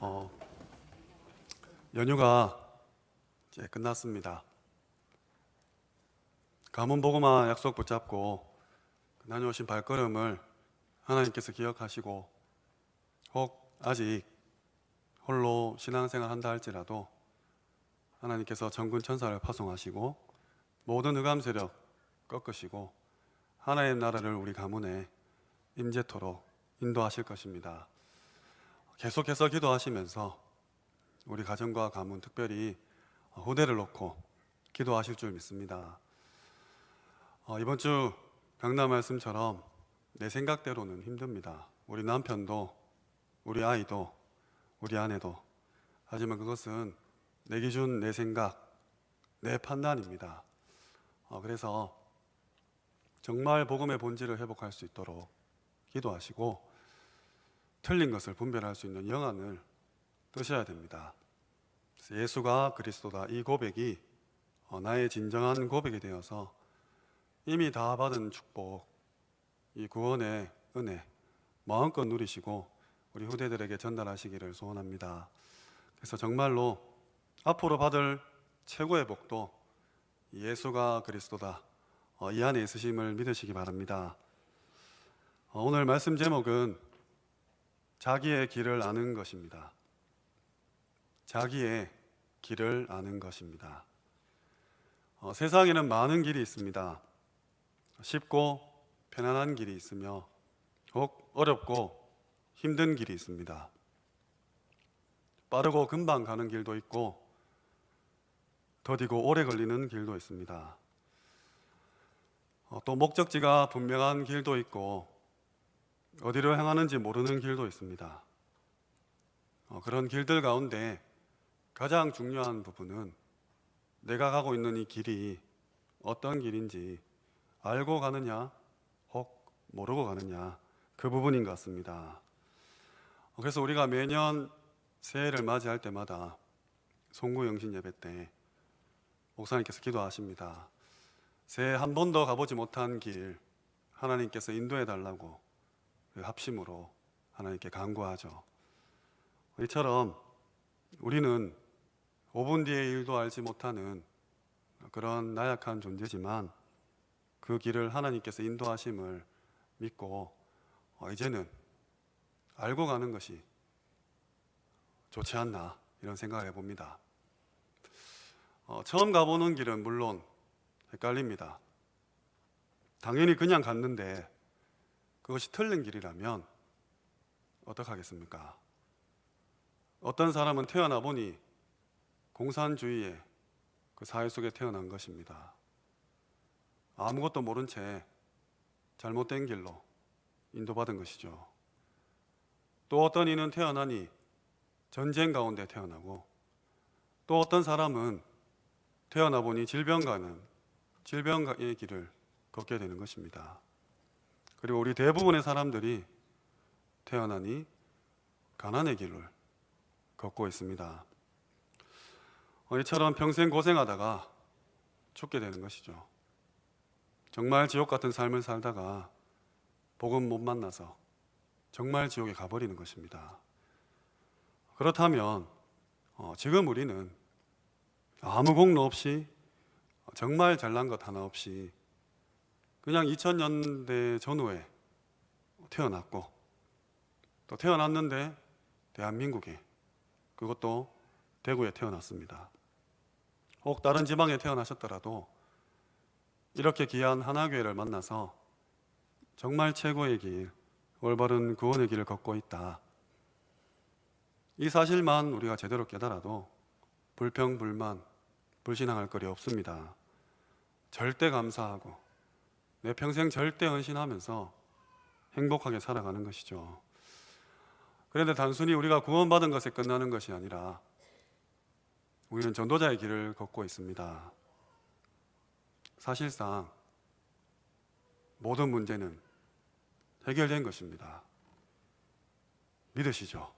어, 연휴가 이제 끝났습니다. 가문 복음화 약속 붙잡고 다녀오신 발걸음을 하나님께서 기억하시고, 혹 아직 홀로 신앙생활 한다 할지라도 하나님께서 천군 천사를 파송하시고 모든 흑암 세력 꺾으시고 하나님 나라를 우리 가문에 임재토록 인도하실 것입니다. 계속해서 기도하시면서 우리 가정과 가문, 특별히 후대를 놓고 기도하실 줄 믿습니다. 이번 주 강단 말씀처럼 내 생각대로는 힘듭니다. 우리 남편도, 우리 아이도, 우리 아내도. 하지만 그것은 내 기준, 내 생각, 내 판단입니다. 그래서 정말 복음의 본질을 회복할 수 있도록 기도하시고 틀린 것을 분별할 수 있는 영안을 뜨셔야 됩니다. 예수가 그리스도다, 이 고백이 나의 진정한 고백이 되어서 이미 다 받은 축복, 이 구원의 은혜 마음껏 누리시고 우리 후대들에게 전달하시기를 소원합니다. 그래서 정말로 앞으로 받을 최고의 복도 예수가 그리스도다, 이 안에 있으심을 믿으시기 바랍니다. 오늘 말씀 제목은 자기의 길을 아는 것입니다. 자기의 길을 아는 것입니다. 세상에는 많은 길이 있습니다. 쉽고 편안한 길이 있으며 혹 어렵고 힘든 길이 있습니다. 빠르고 금방 가는 길도 있고 더디고 오래 걸리는 길도 있습니다. 또 목적지가 분명한 길도 있고 어디로 향하는지 모르는 길도 있습니다. 그런 길들 가운데 가장 중요한 부분은 내가 가고 있는 이 길이 어떤 길인지 알고 가느냐 혹 모르고 가느냐, 그 부분인 것 같습니다. 그래서 우리가 매년 새해를 맞이할 때마다 송구영신 예배 때 목사님께서 기도하십니다. 새해 한 번도 가보지 못한 길 하나님께서 인도해 달라고 합심으로 하나님께 간구하죠. 이처럼 우리는 5분 뒤의 일도 알지 못하는 그런 나약한 존재지만 그 길을 하나님께서 인도하심을 믿고 이제는 알고 가는 것이 좋지 않나, 이런 생각을 해봅니다. 처음 가보는 길은 물론 헷갈립니다. 당연히 그냥 갔는데 그것이 틀린 길이라면 어떡하겠습니까? 어떤 사람은 태어나 보니 공산주의의 그 사회 속에 태어난 것입니다. 아무것도 모른 채 잘못된 길로 인도받은 것이죠. 또 어떤 이는 태어나니 전쟁 가운데 태어나고, 또 어떤 사람은 태어나 보니 질병의 길을 걷게 되는 것입니다. 그리고 우리 대부분의 사람들이 태어나니 가난의 길을 걷고 있습니다. 이처럼 평생 고생하다가 죽게 되는 것이죠. 정말 지옥 같은 삶을 살다가 복음 못 만나서 정말 지옥에 가버리는 것입니다. 그렇다면 지금 우리는 아무 공로 없이, 정말 잘난 것 하나 없이 그냥 2000년대 전후에 태어났고, 또 태어났는데 대한민국에, 그것도 대구에 태어났습니다. 혹 다른 지방에 태어나셨더라도 이렇게 귀한 하나교회를 만나서 정말 최고의 길, 올바른 구원의 길을 걷고 있다, 이 사실만 우리가 제대로 깨달아도 불평, 불만, 불신앙할 거리 없습니다. 절대 감사하고 내 평생 절대 헌신하면서 행복하게 살아가는 것이죠. 그런데 단순히 우리가 구원받은 것에 끝나는 것이 아니라 우리는 전도자의 길을 걷고 있습니다. 사실상 모든 문제는 해결된 것입니다. 믿으시죠?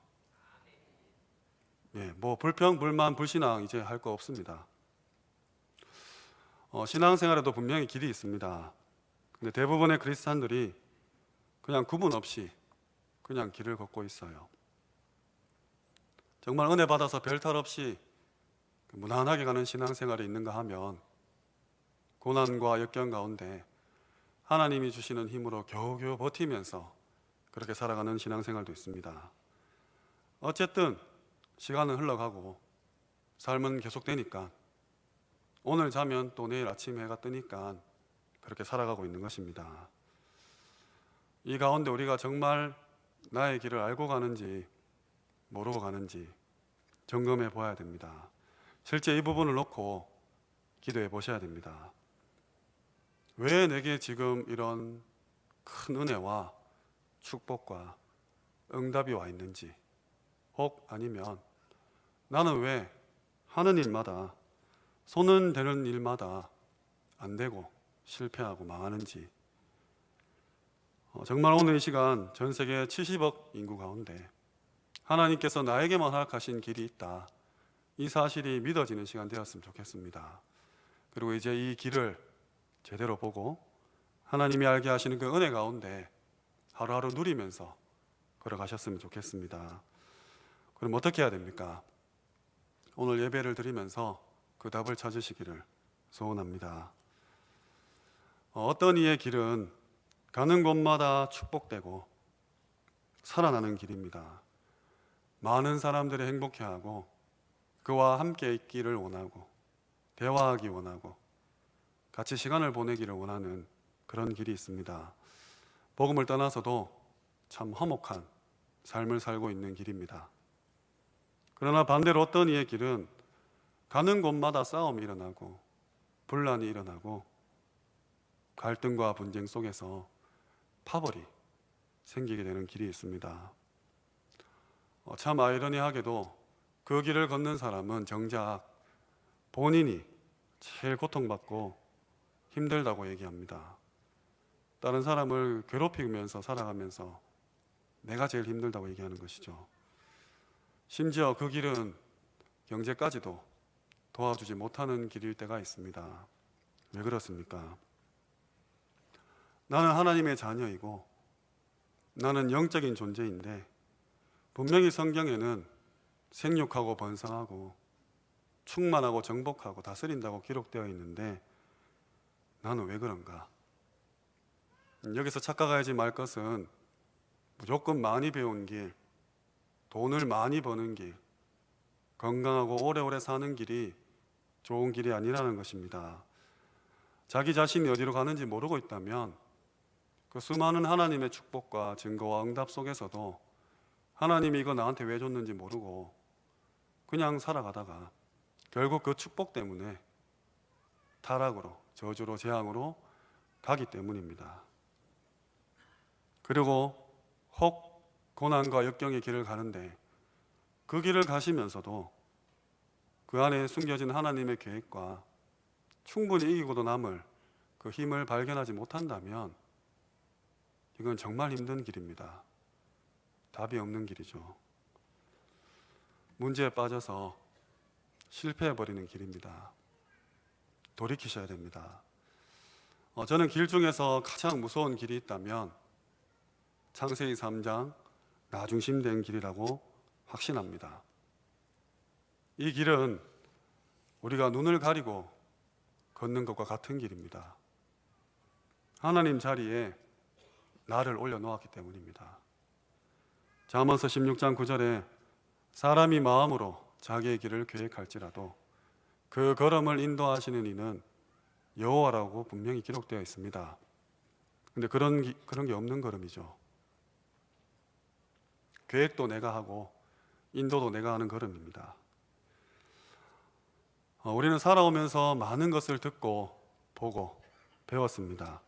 뭐 불평, 불만, 불신앙 이제 할 거 없습니다. 신앙생활에도 분명히 길이 있습니다. 근데 대부분의 그리스도인들이 그냥 구분 없이 그냥 길을 걷고 있어요. 정말 은혜 받아서 별탈 없이 무난하게 가는 신앙생활이 있는가 하면 고난과 역경 가운데 하나님이 주시는 힘으로 겨우겨우 버티면서 그렇게 살아가는 신앙생활도 있습니다. 어쨌든 시간은 흘러가고 삶은 계속되니까 오늘 자면 또 내일 아침 해가 뜨니까 그렇게 살아가고 있는 것입니다. 이 가운데 우리가 정말 나의 길을 알고 가는지 모르고 가는지 점검해 보아야 됩니다. 실제 이 부분을 놓고 기도해 보셔야 됩니다. 왜 내게 지금 이런 큰 은혜와 축복과 응답이 와 있는지, 혹 아니면 나는 왜 하는 일마다, 손은 되는 일마다 안 되고 실패하고 망하는지, 정말 오늘 이 시간 전 세계 70억 인구 가운데 하나님께서 나에게만 허락하신 길이 있다, 이 사실이 믿어지는 시간 되었으면 좋겠습니다. 그리고 이제 이 길을 제대로 보고 하나님이 알게 하시는 그 은혜 가운데 하루하루 누리면서 걸어가셨으면 좋겠습니다. 그럼 어떻게 해야 됩니까? 오늘 예배를 드리면서 그 답을 찾으시기를 소원합니다. 어떤 이의 길은 가는 곳마다 축복되고 살아나는 길입니다. 많은 사람들이 행복해하고 그와 함께 있기를 원하고 대화하기 원하고 같이 시간을 보내기를 원하는 그런 길이 있습니다. 복음을 떠나서도 참 화목한 삶을 살고 있는 길입니다. 그러나 반대로 어떤 이의 길은 가는 곳마다 싸움이 일어나고 분란이 일어나고 갈등과 분쟁 속에서 파벌이 생기게 되는 길이 있습니다. 참 아이러니하게도 그 길을 걷는 사람은 정작 본인이 제일 고통받고 힘들다고 얘기합니다. 다른 사람을 괴롭히면서 살아가면서 내가 제일 힘들다고 얘기하는 것이죠. 심지어 그 길은 경제까지도 도와주지 못하는 길일 때가 있습니다. 왜 그렇습니까? 나는 하나님의 자녀이고 나는 영적인 존재인데 분명히 성경에는 생육하고 번성하고 충만하고 정복하고 다스린다고 기록되어 있는데 나는 왜 그런가? 여기서 착각하지 말 것은 무조건 많이 배운 길, 돈을 많이 버는 길, 건강하고 오래오래 사는 길이 좋은 길이 아니라는 것입니다. 자기 자신이 어디로 가는지 모르고 있다면 그 수많은 하나님의 축복과 증거와 응답 속에서도 하나님이 이거 나한테 왜 줬는지 모르고 그냥 살아가다가 결국 그 축복 때문에 타락으로, 저주로, 재앙으로 가기 때문입니다. 그리고 혹 고난과 역경의 길을 가는데 그 길을 가시면서도 그 안에 숨겨진 하나님의 계획과 충분히 이기고도 남을 그 힘을 발견하지 못한다면 이건 정말 힘든 길입니다. 답이 없는 길이죠. 문제에 빠져서 실패해버리는 길입니다. 돌이키셔야 됩니다. 저는 길 중에서 가장 무서운 길이 있다면 창세기 3장 나중심된 길이라고 확신합니다. 이 길은 우리가 눈을 가리고 걷는 것과 같은 길입니다. 하나님 자리에 나를 올려놓았기 때문입니다. 잠언서 16장 9절에 사람이 마음으로 자기의 길을 계획할지라도 그 걸음을 인도하시는 이는 여호와라고 분명히 기록되어 있습니다. 근데 그런 게 없는 걸음이죠. 계획도 내가 하고 인도도 내가 하는 걸음입니다. 우리는 살아오면서 많은 것을 듣고 보고 배웠습니다.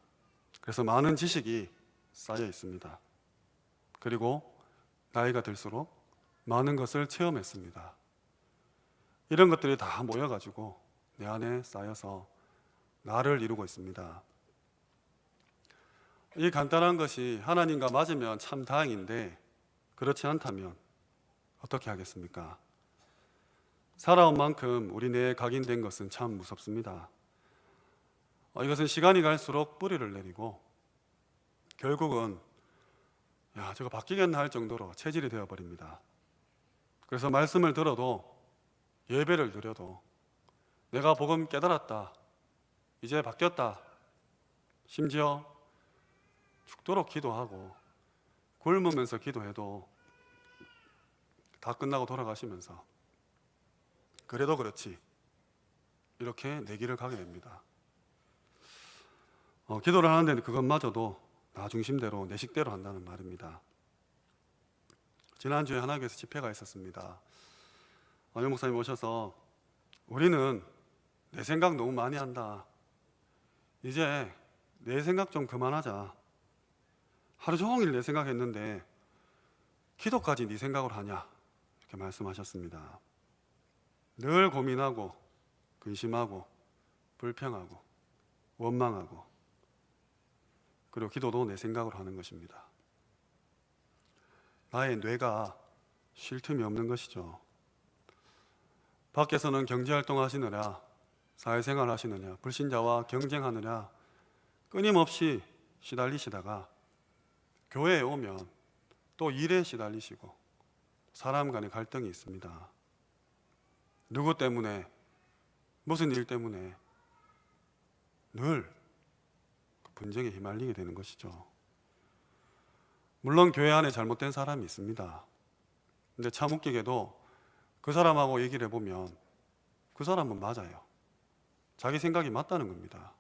그래서 많은 지식이 쌓여 있습니다. 그리고 나이가 들수록 많은 것을 체험했습니다. 이런 것들이 다 모여가지고 내 안에 쌓여서 나를 이루고 있습니다. 이 간단한 것이 하나님과 맞으면 참 다행인데 그렇지 않다면 어떻게 하겠습니까? 살아온 만큼 우리 내에 각인된 것은 참 무섭습니다. 이것은 시간이 갈수록 뿌리를 내리고 결국은 저거 바뀌겠나 할 정도로 체질이 되어버립니다. 그래서 말씀을 들어도 예배를 드려도 내가 복음 깨달았다, 이제 바뀌었다, 심지어 죽도록 기도하고 굶으면서 기도해도 다 끝나고 돌아가시면서 그래도 그렇지 이렇게 내 길을 가게 됩니다. 기도를 하는데 그것마저도 나 중심대로 내 식대로 한다는 말입니다. 지난주에 하나교회에서 집회가 있었습니다. 유 목사님 오셔서 우리는 내 생각 너무 많이 한다, 이제 내 생각 좀 그만하자, 하루 종일 내 생각했는데 기도까지 네 생각으로 하냐, 이렇게 말씀하셨습니다. 늘 고민하고 근심하고 불평하고 원망하고, 그리고 기도도 내 생각으로 하는 것입니다. 나의 뇌가 쉴 틈이 없는 것이죠. 밖에서는 경제활동 하시느냐, 사회생활 하시느냐, 불신자와 경쟁하느냐 끊임없이 시달리시다가 교회에 오면 또 일에 시달리시고 사람 간의 갈등이 있습니다. 누구 때문에, 무슨 일 때문에 늘 분쟁에 휘말리게 되는 것이죠. 물론 교회 안에 잘못된 사람이 있습니다. 근데 참 웃기게도 그 사람하고 얘기를 해보면 그 사람은 맞아요. 자기 생각이 맞다는 겁니다.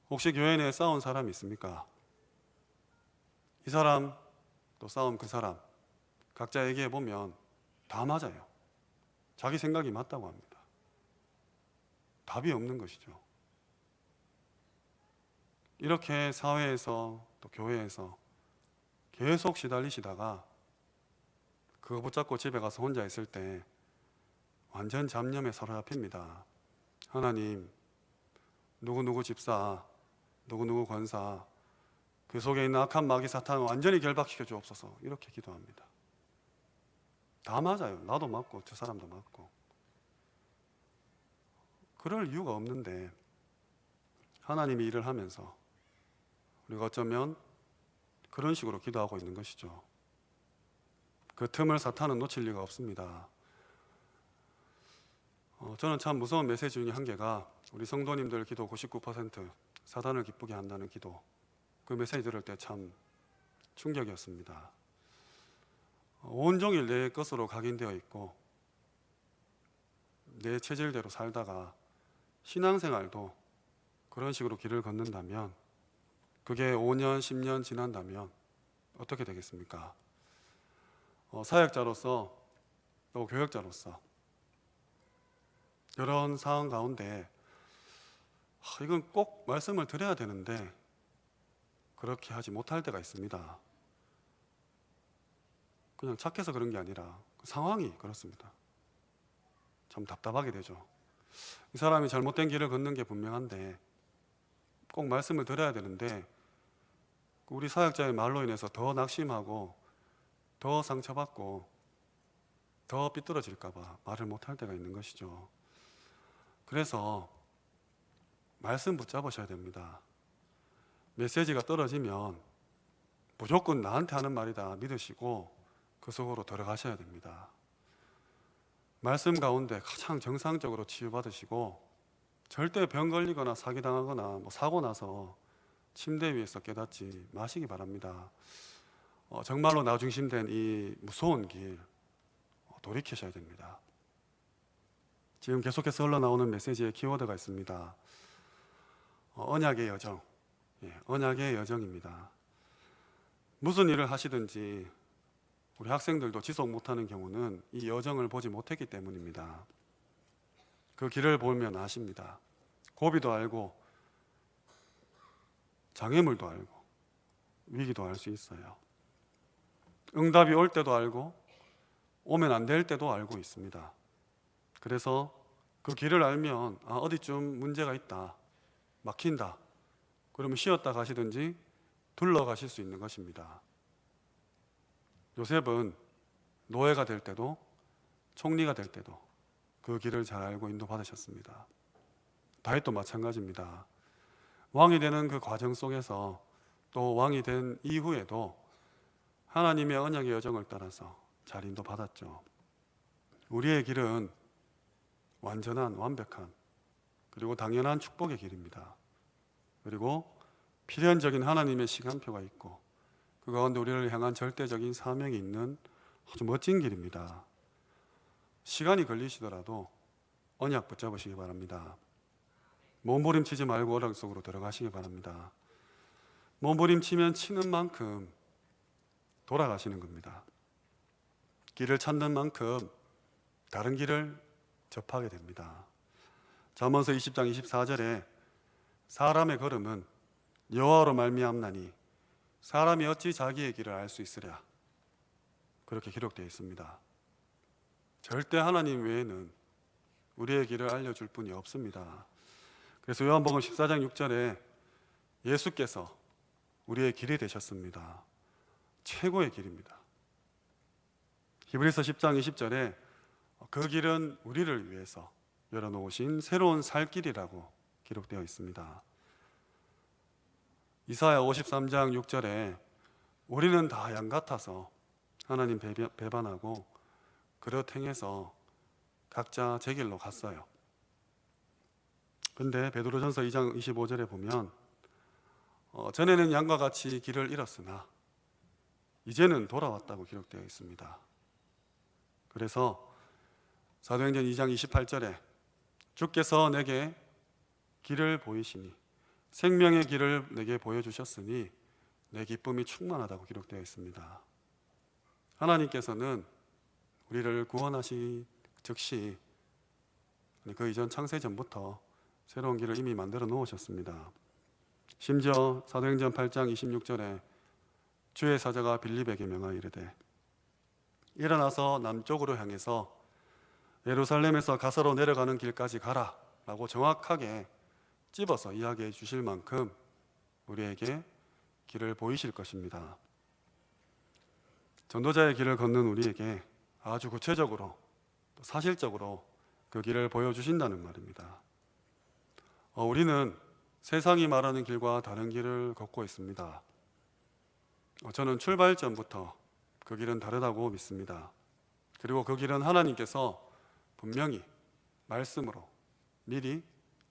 혹시 교회 내에 싸운 사람이 있습니까? 이 사람 또 싸운 그 사람 각자 얘기해보면 다 맞아요. 자기 생각이 맞다고 합니다. 답이 없는 것이죠. 이렇게 사회에서 또 교회에서 계속 시달리시다가 그거 붙잡고 집에 가서 혼자 있을 때 완전 잡념에 사로잡힙니다. 하나님, 누구누구 집사, 누구누구 권사, 그 속에 있는 악한 마귀 사탄을 완전히 결박시켜 주옵소서, 이렇게 기도합니다. 다 맞아요. 나도 맞고 저 사람도 맞고. 그럴 이유가 없는데 하나님이 일을 하면서 우리가 어쩌면 그런 식으로 기도하고 있는 것이죠. 그 틈을 사탄은 놓칠 리가 없습니다. 저는 참 무서운 메시지 중에 한 개가 우리 성도님들 기도 99% 사단을 기쁘게 한다는 기도, 그 메시지 들을 때 참 충격이었습니다. 온종일 내 것으로 각인되어 있고 내 체질대로 살다가 신앙생활도 그런 식으로 길을 걷는다면, 그게 5년, 10년 지난다면 어떻게 되겠습니까? 사역자로서 또 교역자로서 이런 상황 가운데 이건 꼭 말씀을 드려야 되는데 그렇게 하지 못할 때가 있습니다. 그냥 착해서 그런 게 아니라 상황이 그렇습니다. 참 답답하게 되죠. 이 사람이 잘못된 길을 걷는 게 분명한데 꼭 말씀을 드려야 되는데 우리 사역자의 말로 인해서 더 낙심하고 더 상처받고 더 삐뚤어질까 봐 말을 못할 때가 있는 것이죠. 그래서 말씀 붙잡으셔야 됩니다. 메시지가 떨어지면 무조건 나한테 하는 말이다 믿으시고 그 속으로 들어가셔야 됩니다. 말씀 가운데 가장 정상적으로 치유받으시고 절대 병 걸리거나 사기당하거나 사고 나서 침대 위에서 깨닫지 마시기 바랍니다. 정말로 나 중심된 이 무서운 길 돌이키셔야 됩니다. 지금 계속해서 흘러나오는 메시지에 키워드가 있습니다. 언약의 여정, 언약의 여정입니다. 무슨 일을 하시든지 우리 학생들도 지속 못하는 경우는 이 여정을 보지 못했기 때문입니다. 그 길을 보면 아십니다. 고비도 알고 장애물도 알고 위기도 알 수 있어요. 응답이 올 때도 알고 오면 안 될 때도 알고 있습니다. 그래서 그 길을 알면 어디쯤 문제가 있다, 막힌다, 그러면 쉬었다 가시든지 둘러가실 수 있는 것입니다. 요셉은 노예가 될 때도 총리가 될 때도 그 길을 잘 알고 인도받으셨습니다. 다윗도 마찬가지입니다. 왕이 되는 그 과정 속에서 또 왕이 된 이후에도 하나님의 언약의 여정을 따라서 잘 인도받았죠. 우리의 길은 완전한, 완벽한, 그리고 당연한 축복의 길입니다. 그리고 필연적인 하나님의 시간표가 있고 그 가운데 우리를 향한 절대적인 사명이 있는 아주 멋진 길입니다. 시간이 걸리시더라도 언약 붙잡으시기 바랍니다. 몸부림치지 말고 언약 속으로 들어가시기 바랍니다. 몸부림치면 치는 만큼 돌아가시는 겁니다. 길을 찾는 만큼 다른 길을 접하게 됩니다. 잠언서 20장 24절에 사람의 걸음은 여호와로 말미암나니 사람이 어찌 자기의 길을 알 수 있으랴, 그렇게 기록되어 있습니다. 절대 하나님 외에는 우리의 길을 알려줄 분이 없습니다. 그래서 요한복음 14장 6절에 예수께서 우리의 길이 되셨습니다. 최고의 길입니다. 히브리서 10장 20절에 그 길은 우리를 위해서 열어놓으신 새로운 살 길이라고 기록되어 있습니다. 이사야 53장 6절에 우리는 다 양 같아서 하나님 배반하고 그릇 행해서 각자 제 길로 갔어요. 근데 베드로전서 2장 25절에 보면 전에는 양과 같이 길을 잃었으나 이제는 돌아왔다고 기록되어 있습니다. 그래서 사도행전 2장 28절에 주께서 내게 길을 보이시니 생명의 길을 내게 보여주셨으니 내 기쁨이 충만하다고 기록되어 있습니다. 하나님께서는 우리를 구원하시 즉시 그 이전 창세 전부터 새로운 길을 이미 만들어 놓으셨습니다. 심지어 사도행전 8장 26절에 주의 사자가 빌립에게 명하여 이르되 일어나서 남쪽으로 향해서 예루살렘에서 가서로 내려가는 길까지 가라 라고 정확하게 찝어서 이야기해 주실 만큼 우리에게 길을 보이실 것입니다. 전도자의 길을 걷는 우리에게 아주 구체적으로 또 사실적으로 그 길을 보여주신다는 말입니다. 우리는 세상이 말하는 길과 다른 길을 걷고 있습니다. 저는 출발 전부터 그 길은 다르다고 믿습니다. 그리고 그 길은 하나님께서 분명히 말씀으로 미리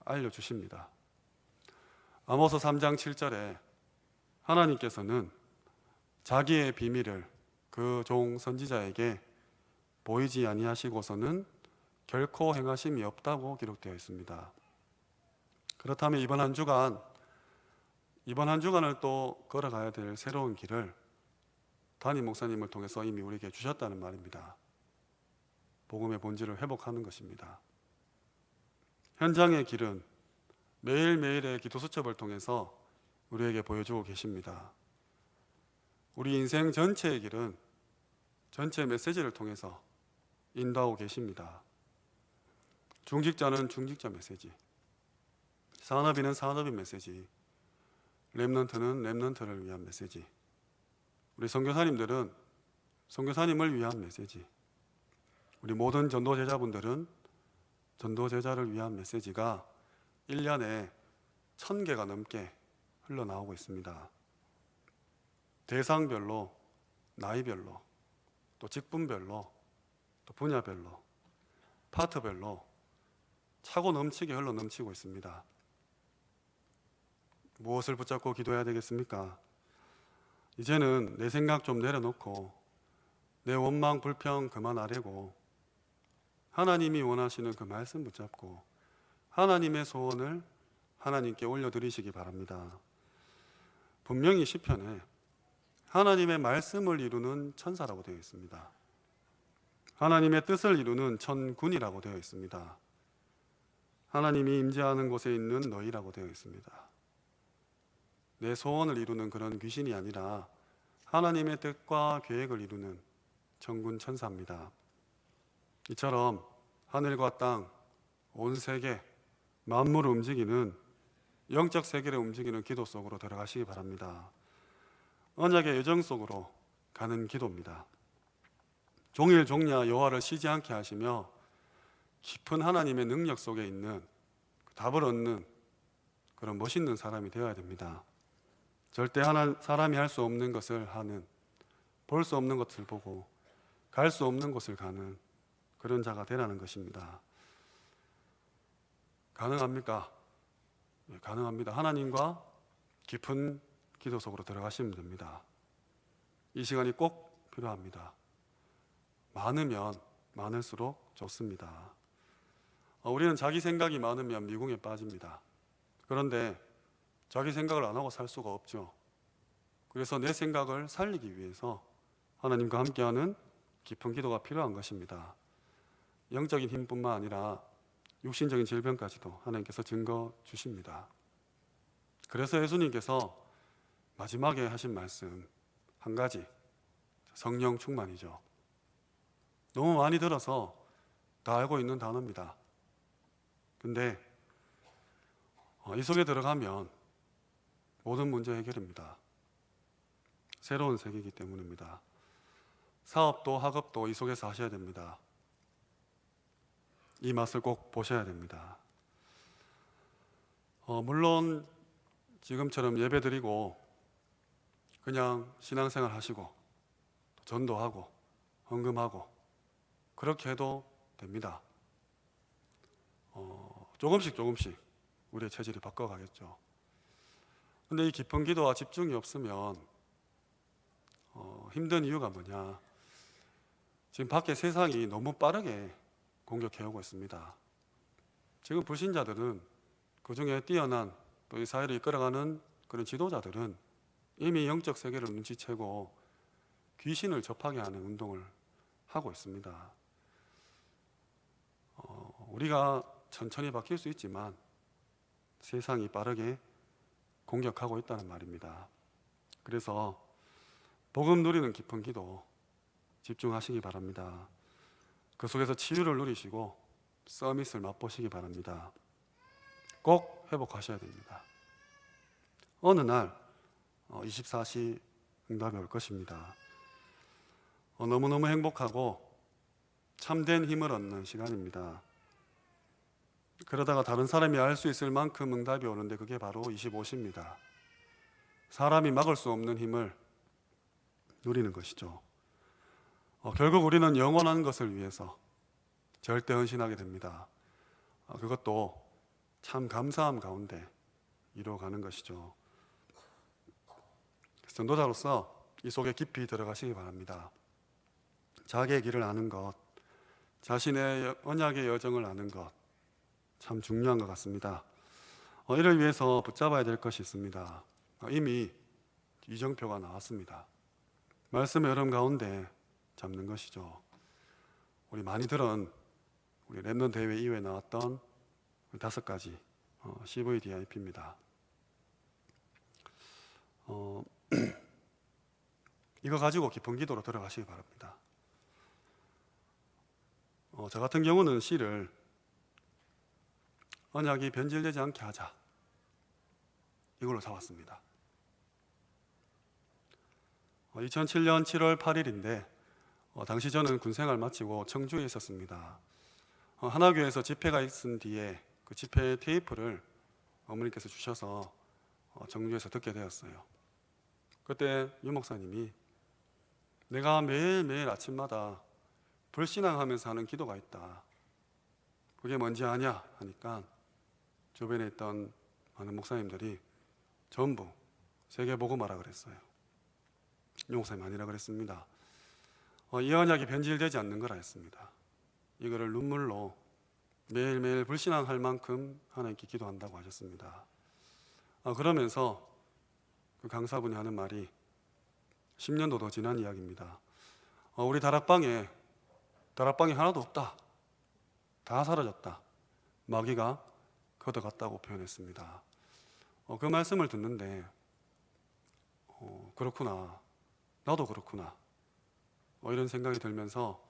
알려주십니다. 아모스 3장 7절에 하나님께서는 자기의 비밀을 그 종 선지자에게 보이지 아니하시고서는 결코 행하심이 없다고 기록되어 있습니다. 그렇다면 이번 한 주간을 또 걸어가야 될 새로운 길을 담임 목사님을 통해서 이미 우리에게 주셨다는 말입니다. 복음의 본질을 회복하는 것입니다. 현장의 길은 매일매일의 기도 수첩을 통해서 우리에게 보여주고 계십니다. 우리 인생 전체의 길은 전체 메시지를 통해서 인도하고 계십니다. 중직자는 중직자 메시지, 산업인은 산업인 메시지, 렘넌트는 렘넌트를 위한 메시지, 우리 선교사님들은 선교사님을 위한 메시지, 우리 모든 전도제자분들은 전도제자를 위한 메시지가 1년에 1000개가 넘게 흘러나오고 있습니다. 대상별로, 나이별로, 또 직분별로, 또 분야별로, 파트별로 차고 넘치게 흘러 넘치고 있습니다. 무엇을 붙잡고 기도해야 되겠습니까? 이제는 내 생각 좀 내려놓고 내 원망 불평 그만하려고 하나님이 원하시는 그 말씀 붙잡고 하나님의 소원을 하나님께 올려드리시기 바랍니다. 분명히 시편에 하나님의 말씀을 이루는 천사라고 되어 있습니다. 하나님의 뜻을 이루는 천군이라고 되어 있습니다. 하나님이 임재하는 곳에 있는 너희라고 되어 있습니다. 내 소원을 이루는 그런 귀신이 아니라 하나님의 뜻과 계획을 이루는 천군 천사입니다. 이처럼 하늘과 땅, 온 세계, 만물을 움직이는 영적 세계를 움직이는 기도 속으로 들어가시기 바랍니다. 언약의 여정 속으로 가는 기도입니다. 종일 종야 여호와를 쉬지 않게 하시며 깊은 하나님의 능력 속에 있는 답을 얻는 그런 멋있는 사람이 되어야 됩니다. 절대 사람이 할 수 없는 것을 하는, 볼 수 없는 것을 보고 갈 수 없는 곳을 가는 그런 자가 되라는 것입니다. 가능합니까? 네, 가능합니다. 하나님과 깊은 기도 속으로 들어가시면 됩니다. 이 시간이 꼭 필요합니다. 많으면 많을수록 좋습니다. 우리는 자기 생각이 많으면 미궁에 빠집니다. 그런데 자기 생각을 안 하고 살 수가 없죠. 그래서 내 생각을 살리기 위해서 하나님과 함께하는 깊은 기도가 필요한 것입니다. 영적인 힘뿐만 아니라 육신적인 질병까지도 하나님께서 증거 주십니다. 그래서 예수님께서 마지막에 하신 말씀 한 가지, 성령 충만이죠. 너무 많이 들어서 다 알고 있는 단어입니다. 근데 이 속에 들어가면 모든 문제 해결입니다. 새로운 세계이기 때문입니다. 사업도 학업도 이 속에서 하셔야 됩니다. 이 맛을 꼭 보셔야 됩니다. 물론 지금처럼 예배드리고 그냥 신앙생활 하시고 전도하고 헌금하고 그렇게 해도 됩니다. 조금씩 우리의 체질이 바꿔가겠죠. 근데 이 깊은 기도와 집중이 없으면 힘든 이유가 뭐냐? 지금 밖에 세상이 너무 빠르게 공격해오고 있습니다. 지금 불신자들은 그중에 뛰어난 또 이 사회를 이끌어가는 그런 지도자들은 이미 영적 세계를 눈치채고 귀신을 접하게 하는 운동을 하고 있습니다. 우리가 천천히 바뀔 수 있지만 세상이 빠르게 공격하고 있다는 말입니다. 그래서 복음 누리는 깊은 기도 집중하시기 바랍니다. 그 속에서 치유를 누리시고 서밋을 맛보시기 바랍니다. 꼭 회복하셔야 됩니다. 어느 날 24시 응답이 올 것입니다. 너무너무 행복하고 참된 힘을 얻는 시간입니다. 그러다가 다른 사람이 알 수 있을 만큼 응답이 오는데 그게 바로 25시입니다. 사람이 막을 수 없는 힘을 누리는 것이죠. 결국 우리는 영원한 것을 위해서 절대 헌신하게 됩니다. 그것도 참 감사함 가운데 이루어가는 것이죠. 전도자로서 이 속에 깊이 들어가시기 바랍니다. 자기의 길을 아는 것, 자신의 언약의 여정을 아는 것, 참 중요한 것 같습니다. 이를 위해서 붙잡아야 될 것이 있습니다. 이미 이정표가 나왔습니다. 말씀의 흐름 가운데 잡는 것이죠. 우리 많이 들은 우리 랩넌트 대회 이후에 나왔던 5가지 CVDIP입니다. 이거 가지고 깊은 기도로 들어가시기 바랍니다. 저 같은 경우는 C를 언약이 변질되지 않게 하자, 이걸로 잡았습니다. 2007년 7월 8일인데 당시 저는 군생활 마치고 청주에 있었습니다. 하나교에서 집회가 있은 뒤에 그 집회 테이프를 어머니께서 주셔서 청주에서 듣게 되었어요. 그때 유 목사님이 내가 매일매일 아침마다 불신앙하면서 하는 기도가 있다. 그게 뭔지 아냐? 하니까 주변에 있던 많은 목사님들이 전부 세계복음화라 그랬어요. 유 목사님 아니라 그랬습니다. 이 언약이 변질되지 않는 거라 했습니다. 이거를 눈물로 매일매일 불신앙할 만큼 하나님께 기도한다고 하셨습니다. 그러면서 그 강사분이 하는 말이 10년도 더 지난 이야기입니다. 우리 다락방에 하나도 없다. 다 사라졌다. 마귀가 걷어갔다고 표현했습니다. 그 말씀을 듣는데 그렇구나. 나도 그렇구나. 이런 생각이 들면서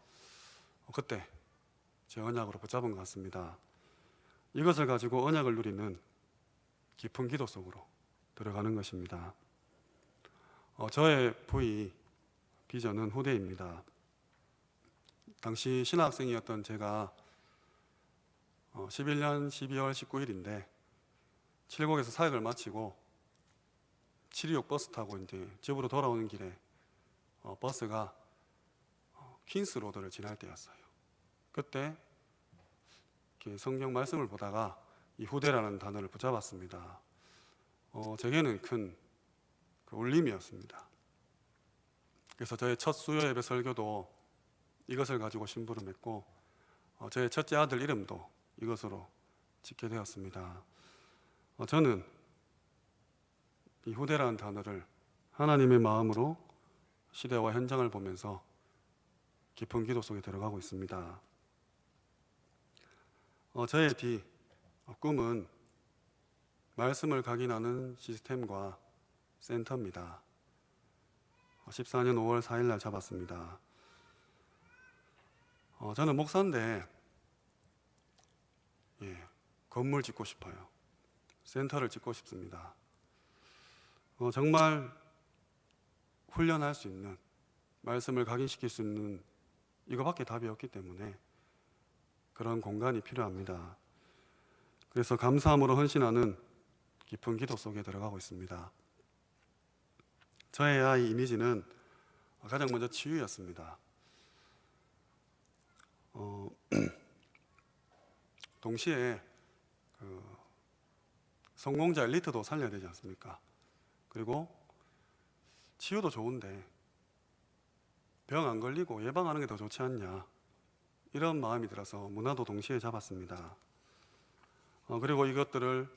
그때 제 언약으로 붙잡은 것 같습니다. 이것을 가지고 언약을 누리는 깊은 기도 속으로 들어가는 것입니다. 저의 비전은 후대입니다. 당시 신학생이었던 제가 11년 12월 19일인데 칠곡에서 사역을 마치고 726 버스 타고 이제 집으로 돌아오는 길에 버스가 퀸스 로드를 지날 때였어요. 그때 이렇게 성경 말씀을 보다가 이 후대라는 단어를 붙잡았습니다. 제게는 큰 그 울림이었습니다. 그래서 저의 첫 수요 예배 설교도 이것을 가지고 심부름했고, 저의 첫째 아들 이름도 이것으로 짓게 되었습니다. 저는 이 후대라는 단어를 하나님의 마음으로 시대와 현장을 보면서 깊은 기도 속에 들어가고 있습니다. 저의 꿈은 말씀을 각인하는 시스템과 센터입니다. 14년 5월 4일 날 잡았습니다. 저는 목사인데 건물 짓고 싶어요. 센터를 짓고 싶습니다. 정말 훈련할 수 있는, 말씀을 각인시킬 수 있는 이거밖에 답이 없기 때문에 그런 공간이 필요합니다. 그래서 감사함으로 헌신하는 깊은 기도 속에 들어가고 있습니다. 저의 아이 이미지는 가장 먼저 치유였습니다. 동시에 성공자 엘리트도 살려야 되지 않습니까? 그리고 치유도 좋은데 병 안 걸리고 예방하는 게 더 좋지 않냐, 이런 마음이 들어서 문화도 동시에 잡았습니다. 그리고 이것들을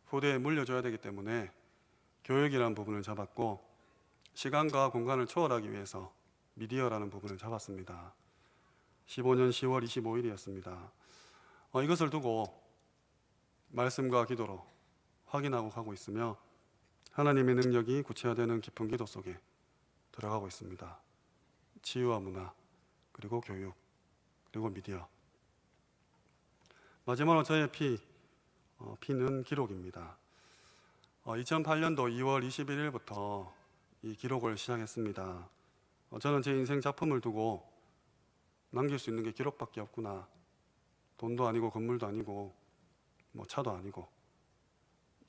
후대에 물려줘야 되기 때문에 교육이라는 부분을 잡았고, 시간과 공간을 초월하기 위해서 미디어라는 부분을 잡았습니다. 15년 10월 25일이었습니다. 이것을 두고 말씀과 기도로 확인하고 가고 있으며 하나님의 능력이 구체화되는 깊은 기도 속에 들어가고 있습니다. 치유와 문화, 그리고 교육, 그리고 미디어. 마지막으로 저의 피는 기록입니다. 2008년도 2월 21일부터 이 기록을 시작했습니다. 저는 제 인생 작품을 두고 남길 수 있는 게 기록밖에 없구나. 돈도 아니고 건물도 아니고 차도 아니고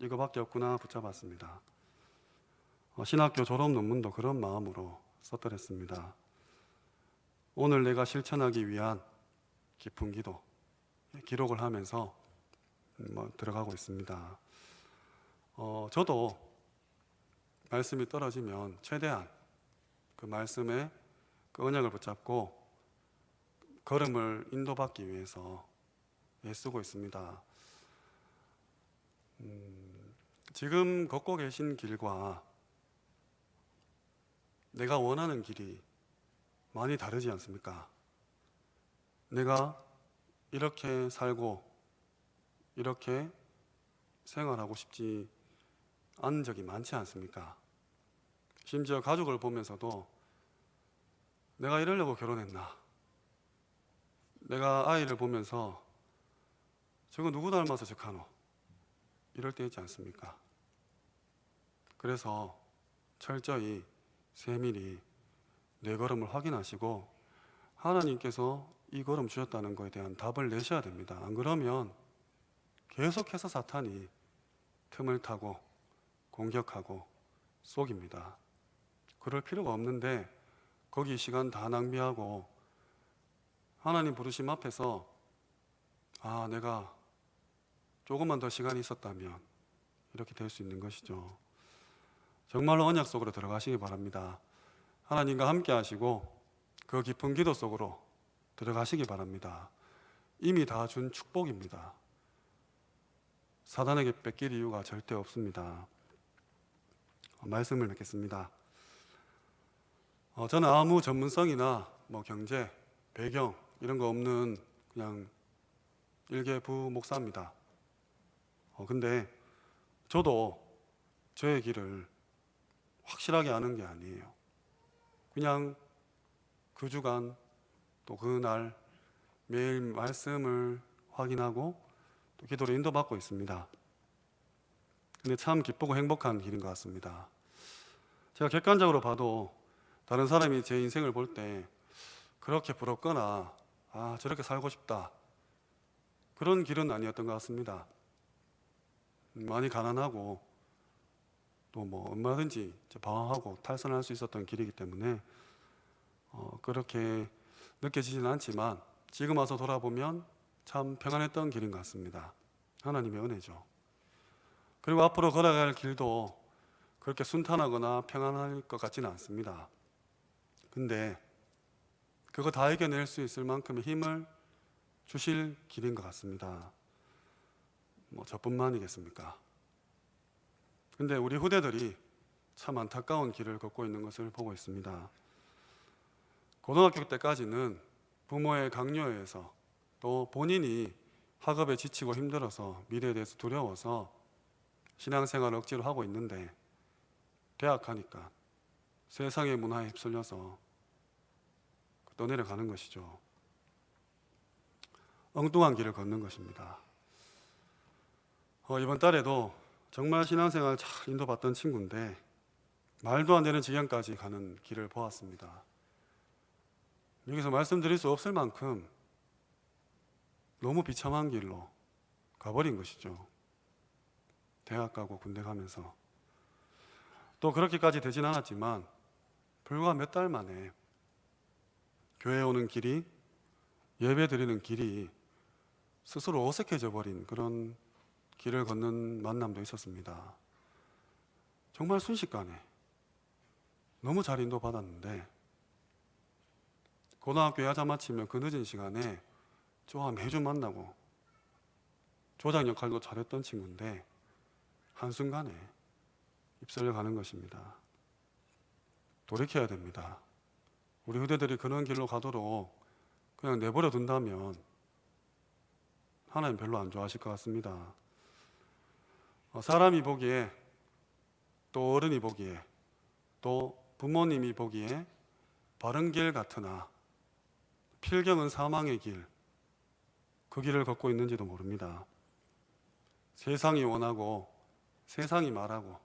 이거밖에 없구나 붙잡았습니다. 신학교 졸업 논문도 그런 마음으로 썼더랬습니다. 오늘 내가 실천하기 위한 깊은 기도, 기록을 하면서 들어가고 있습니다. 저도 말씀이 떨어지면 최대한 그 말씀에 그 언약을 붙잡고 걸음을 인도받기 위해서 애쓰고 있습니다. 지금 걷고 계신 길과 내가 원하는 길이 많이 다르지 않습니까? 내가 이렇게 살고 이렇게 생활하고 싶지 않은 적이 많지 않습니까? 심지어 가족을 보면서도 내가 이러려고 결혼했나? 내가 아이를 보면서 저거 누구 닮아서 저카노? 이럴 때 있지 않습니까? 그래서 철저히 세밀히 내 걸음을 확인하시고 하나님께서 이 걸음 주셨다는 것에 대한 답을 내셔야 됩니다. 안 그러면 계속해서 사탄이 틈을 타고 공격하고 속입니다. 그럴 필요가 없는데 거기 시간 다 낭비하고 하나님 부르심 앞에서 내가 조금만 더 시간이 있었다면 이렇게 될 수 있는 것이죠. 정말로 언약 속으로 들어가시기 바랍니다. 하나님과 함께 하시고 그 깊은 기도 속으로 들어가시기 바랍니다. 이미 다 준 축복입니다. 사단에게 뺏길 이유가 절대 없습니다. 말씀을 맺겠습니다. 저는 아무 전문성이나 경제, 배경 이런 거 없는 그냥 일개 부목사입니다. 근데 저도 저의 길을 확실하게 아는 게 아니에요. 그냥 그 주간 또 그날 매일 말씀을 확인하고 또 기도로 인도받고 있습니다. 근데 참 기쁘고 행복한 길인 것 같습니다. 제가 객관적으로 봐도 다른 사람이 제 인생을 볼 때 그렇게 부럽거나 저렇게 살고 싶다 그런 길은 아니었던 것 같습니다. 많이 가난하고 또 얼마든지 방황하고 탈선할 수 있었던 길이기 때문에 그렇게 느껴지지는 않지만 지금 와서 돌아보면 참 평안했던 길인 것 같습니다. 하나님의 은혜죠. 그리고 앞으로 걸어갈 길도 그렇게 순탄하거나 평안할 것 같지는 않습니다. 근데 그거 다 이겨낼 수 있을 만큼의 힘을 주실 길인 것 같습니다. 뭐 저뿐만이겠습니까? 근데 우리 후대들이 참 안타까운 길을 걷고 있는 것을 보고 있습니다. 고등학교 때까지는 부모의 강요에 의해서 또 본인이 학업에 지치고 힘들어서 미래에 대해서 두려워서 신앙생활을 억지로 하고 있는데 대학 가니까 세상의 문화에 휩쓸려서 떠내려가는 것이죠. 엉뚱한 길을 걷는 것입니다. 이번 달에도 정말 신앙생활 잘 인도받던 친구인데 말도 안 되는 지경까지 가는 길을 보았습니다. 여기서 말씀드릴 수 없을 만큼 너무 비참한 길로 가버린 것이죠. 대학 가고 군대 가면서. 또 그렇게까지 되진 않았지만 불과 몇 달 만에 교회 오는 길이, 예배 드리는 길이 스스로 어색해져 버린 그런 길을 걷는 만남도 있었습니다. 정말 순식간에 너무 잘 인도받았는데 고등학교에 하자 마치면 그 늦은 시간에 저와 매주 만나고 조장 역할도 잘했던 친구인데 한순간에 휩쓸려 가는 것입니다. 돌이켜야 됩니다. 우리 후대들이 그런 길로 가도록 그냥 내버려 둔다면 하나님 별로 안 좋아하실 것 같습니다. 사람이 보기에 또 어른이 보기에 또 부모님이 보기에 바른 길 같으나 필경은 사망의 길, 그 길을 걷고 있는지도 모릅니다. 세상이 원하고 세상이 말하고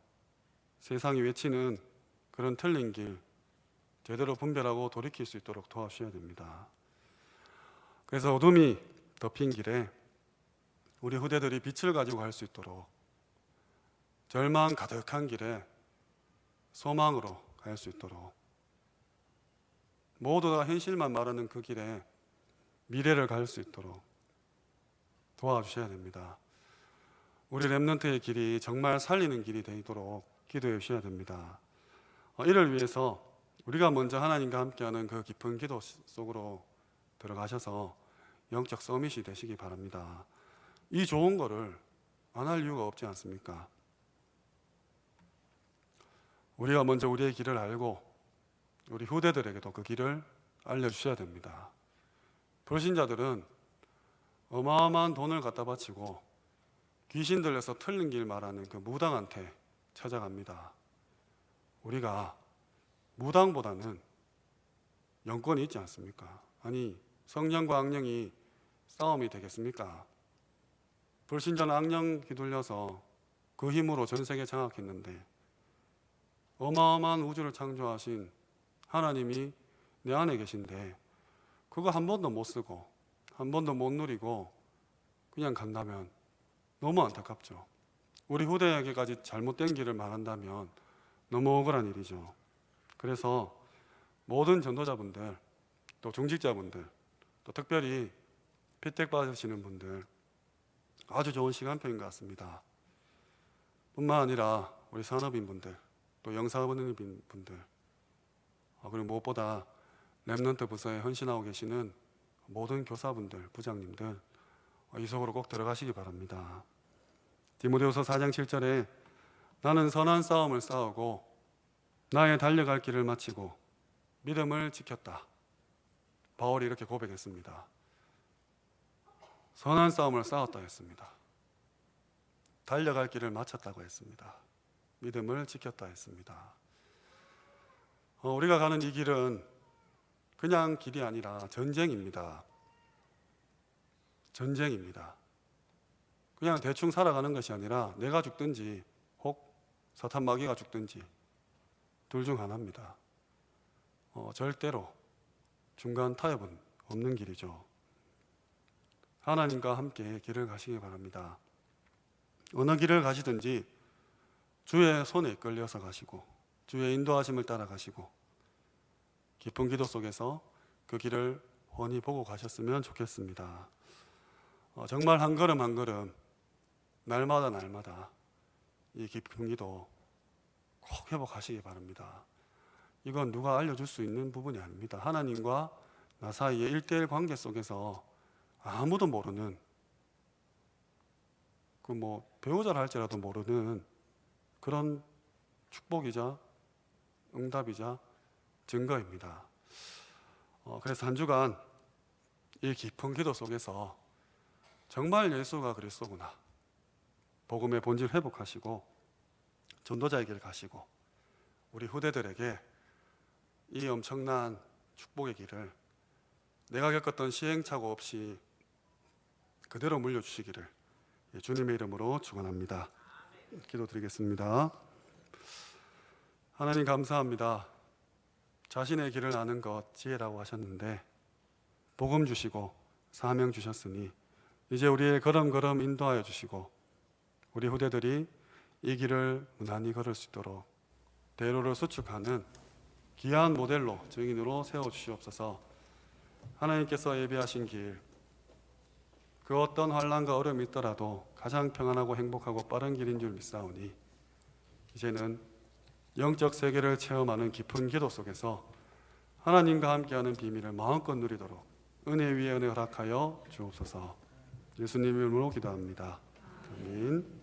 세상이 외치는 그런 틀린 길 제대로 분별하고 돌이킬 수 있도록 도와주셔야 됩니다. 그래서 어둠이 덮인 길에 우리 후대들이 빛을 가지고 갈 수 있도록 절망 가득한 길에 소망으로 갈 수 있도록 모두가 현실만 말하는 그 길에 미래를 갈 수 있도록 도와주셔야 됩니다. 우리 렘넌트의 길이 정말 살리는 길이 되도록 기도해 주셔야 됩니다. 이를 위해서 우리가 먼저 하나님과 함께하는 그 깊은 기도 속으로 들어가셔서 영적 서밋이 되시기 바랍니다. 이 좋은 거를 안 할 이유가 없지 않습니까? 우리가 먼저 우리의 길을 알고 우리 후대들에게도 그 길을 알려주셔야 됩니다. 불신자들은 어마어마한 돈을 갖다 바치고 귀신 들려서 틀린 길 말하는 그 무당한테 찾아갑니다. 우리가 무당보다는 영권이 있지 않습니까? 아니, 성령과 악령이 싸움이 되겠습니까? 불신자는 악령 휘둘려서 그 힘으로 전 세계 장악했는데 어마어마한 우주를 창조하신 하나님이 내 안에 계신데 그거 한 번도 못 쓰고 한 번도 못 누리고 그냥 간다면 너무 안타깝죠. 우리 후대에게까지 잘못된 길을 말한다면 너무 억울한 일이죠. 그래서 모든 전도자분들 또 중직자분들 또 특별히 피택 받으시는 분들 아주 좋은 시간표인 것 같습니다. 뿐만 아니라 우리 산업인분들 또 영사분들 그리고 무엇보다 렘넌트 부서에 헌신하고 계시는 모든 교사분들, 부장님들 이 속으로 꼭 들어가시기 바랍니다. 디모데후서 4장 7절에 나는 선한 싸움을 싸우고 나의 달려갈 길을 마치고 믿음을 지켰다. 바울이 이렇게 고백했습니다. 선한 싸움을 싸웠다 했습니다. 달려갈 길을 마쳤다고 했습니다. 믿음을 지켰다 했습니다. 우리가 가는 이 길은 그냥 길이 아니라 전쟁입니다. 전쟁입니다. 그냥 대충 살아가는 것이 아니라 내가 죽든지 혹 사탄 마귀가 죽든지 둘 중 하나입니다. 절대로 중간 타협은 없는 길이죠. 하나님과 함께 길을 가시기 바랍니다. 어느 길을 가시든지 주의 손에 이끌려서 가시고 주의 인도하심을 따라 가시고 깊은 기도 속에서 그 길을 훤히 보고 가셨으면 좋겠습니다. 정말 한 걸음 한 걸음 날마다 이 깊은 기도 꼭 회복하시기 바랍니다. 이건 누가 알려줄 수 있는 부분이 아닙니다. 하나님과 나 사이의 1대1 관계 속에서 아무도 모르는, 배우자라 할지라도 모르는 그런 축복이자 응답이자 증거입니다. 그래서 한 주간 이 깊은 기도 속에서 정말 예수가 그리스도구나, 복음의 본질 회복하시고 전도자의 길 가시고 우리 후대들에게 이 엄청난 축복의 길을 내가 겪었던 시행착오 없이 그대로 물려주시기를 주님의 이름으로 축원합니다. 기도드리겠습니다. 하나님 감사합니다. 자신의 길을 아는 것 지혜라고 하셨는데 복음 주시고 사명 주셨으니 이제 우리의 걸음걸음 인도하여 주시고 우리 후대들이 이 길을 무난히 걸을 수 있도록 대로를 수축하는 귀한 모델로 증인으로 세워주시옵소서. 하나님께서 예비하신 길, 그 어떤 환난과 어려움이 있더라도 가장 평안하고 행복하고 빠른 길인 줄 믿사오니 이제는 영적 세계를 체험하는 깊은 기도 속에서 하나님과 함께하는 비밀을 마음껏 누리도록 은혜 위에 은혜 허락하여 주옵소서. 예수님 이름으로 기도합니다. 아멘.